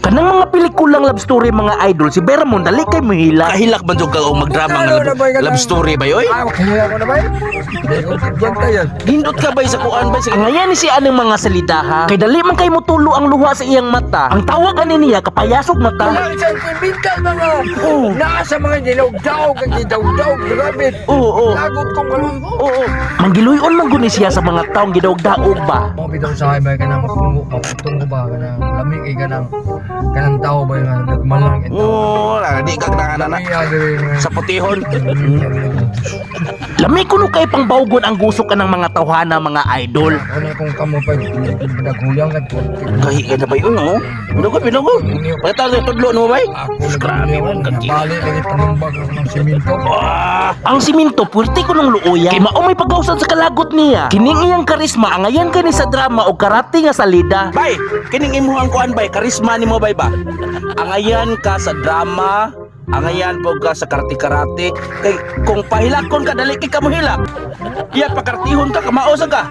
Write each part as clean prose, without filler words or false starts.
Kanang mga pelikulang love story mga idol, si Beramon dali kay mahila. Kahilak man jud ka og magdrama nga love story ba yoy? Kaya ko na ba? Diyan tayo. Gindot ka ba sa kuan ba? Ngayon ni si anong mga salita ha? Kay dali man kay mutulo ang luha sa iyang mata. Ang tawag ani niya kapayasok mata. Wala siyang kumbintal mga. Naa sa mga dilaw-daw, kag didaw-daw, grabe. Oo. Lagot kong kalong ko. Oo. Manggiluyon man guni siya sa mga taong gidawog-daog ba? Mga bitaw sa akin ba ka nang mapungo ba ka nang lamig ka nang kanang tao ba nga nagmalang ito. Oo, di kag nanana sa putihon. Lami kuno kay pangbawgon ang gusok ka ng mga tawhana mga idol. Ano kung kamo pa naghulang ka to. Kahi ka na ba yun, no? Binugod. Pata na tudlo mo ba? Ako naghulang bali lagi panumbag ng simento. Ang siminto, puwerte ko ng luoya. Kay mao may pagkausan sa kalagot niya. Kining iyang karisma, angayan ka ni sa drama o karate nga salida. Bay, kining imuhang kuan bay, karisma ni mo bay ba? Angayan ka sa drama, angayan po ka sa karate-karate. Kay kung pahilakon ka, dali kay ka mohilak. Iya, pakartihon ka, kamaosa ka.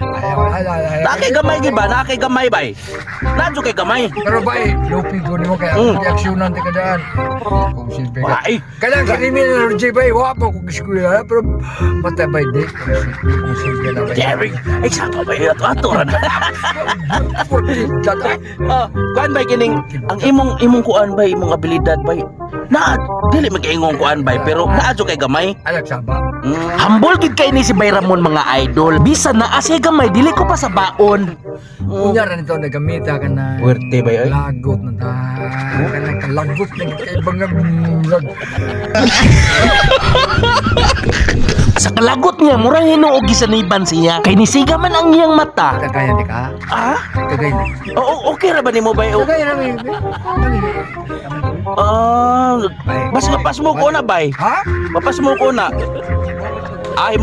Nakay gamay giba, nakay gamay bay. Nadyo kay gamay. Pero ba lupi ko nimo kay ang reaksyonan ti kadaan. Kung silbi ka. Ay, Kadang criminal RJ ba wa pa ko giskuya pero matabay di kung silbi na ba. Derek, ay saka ba yun? Ato na. Kuan bay kining ang imong kuan bay, imong abilidad bay. Na dili mag-ingong kuan bay pero naadyo kay gamay. Anak saba. Hambol gid kay ni si Bayramon mga idol. Bisan na asya gamay dili ko pa sa baon. Unya ra nito nagamita ka na. Puwerte ba yun? Lagot na ta. Kana kalagot na kay bangag. Sa kalagot niya murang hinuog gisaniban siya. Kay nisiga man ang iyang mata. Kagaya di ka. Ah? Kagaya. Oo, okay ra ba nimo bay? Kagaya na mi. Bas mapas mo ko na bay. Ha? Mapas mo ko na. Ay,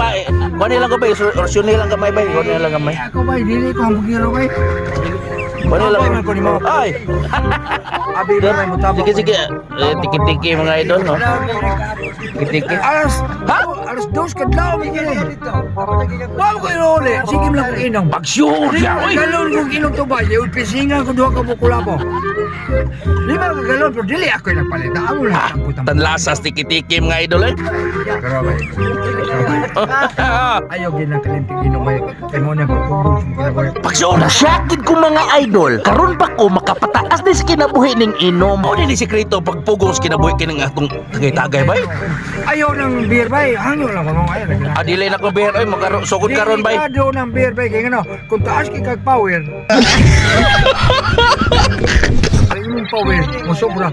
kuha nilang gamay, orsyon nilang gamay ba? Kuha nilang gamay. Ako ba dili ko ang bugiro kay. Kuha nilang ko ni mo. Ay! Abi ba mo tabak. Sige. Tiki-tiki mga idol, no? Tiki-tiki. Alas, ha? Alas dos kadlaw mi kini. Wa ko inole. Sige lang ko inong. Pagsure ya, oy! Galon kong inong to ba? Yung pisingan ko duha ka bukula po. Lima ka galon pero dili ako nagpalit. Amo na ang putang. Tanlasas tiki-tiki mga idol, eh. Pero ba? Ayaw ginang kalinting inong ba? Kay mo na ko tubos mo ba? Pagsure na syakid ko mga idol. Karon pa ko makapataas din sa kinabuhi ning inom. Mo din ni sekreto pagpugong sa kinabuhi kining atong tagay-tagay ba? Ayaw ng beer ba? Hangyo lang mo ayaw na. Adilay na ko beer, oy, sugod karon ba? Ayaw ng beer ba? Kaya ano, kung taas ki kag power. Yung power, musobra.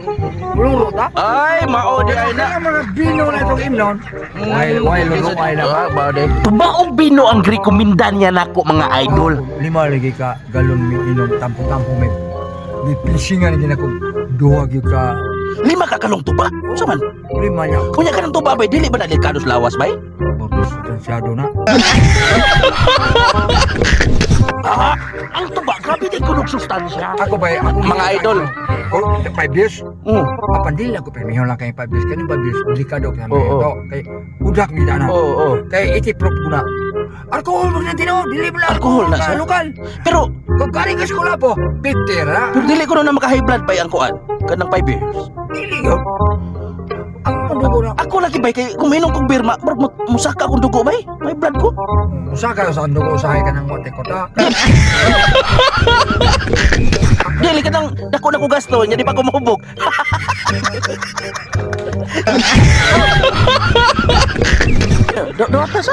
Luro ta? Ay, mao di ay na. Kaya mga bino na itong imnon. While luro ay na ba? Tubaog bino ang rekomendan niya nako mga idol. Lima lagi ka galon mi inom tampo-tampo mi. Di pisingan din ako duha gyud ka 5 ka kalong tuba. Unsa man? lima nya. Kunya ka ng tuba bay, dili ba na delikados lawas bay? Botos potensyado na. Ang tuba grabe di kunog sustansya. Ako ba ako Mga idol. Oh, 5 years. Mm. Apan dili ako permihan lang kay 5 years. Kani 5 years delikado ka Oo. ito. Kay udak ni na. Oo. Kay itiprop ko na. Alcohol mo na tino, dili mo na Alcohol na siya? lokal. Pero Kung galing ka sa po, bitira. pero dili ko na maka-high blood bay ang kuan. Kanang 5 years. Dili yun. Ang dugo na. Ako lagi bay kay kuminom kog beer musaka akong dugo bay. May blood ko. Usa ka sa dugo, usahay ka ng mote ko ta. Dili ka nang dako na ko gasto nya di pa ko mahubog.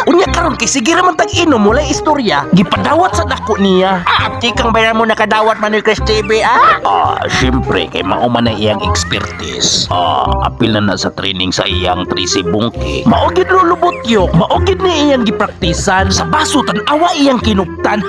Unya karon kay sige ra man tag inom mulay istorya gipadawat sa dako niya. Tikang bayan mo nakadawat man ni Chris TV siyempre kay mao man na iyang expertise. Apil na sa training sa iyang 13 bungki. Mao gid lulubot yo, mao gid ni iyang gipraktisan sa baso tan-awa iyang kinuptan.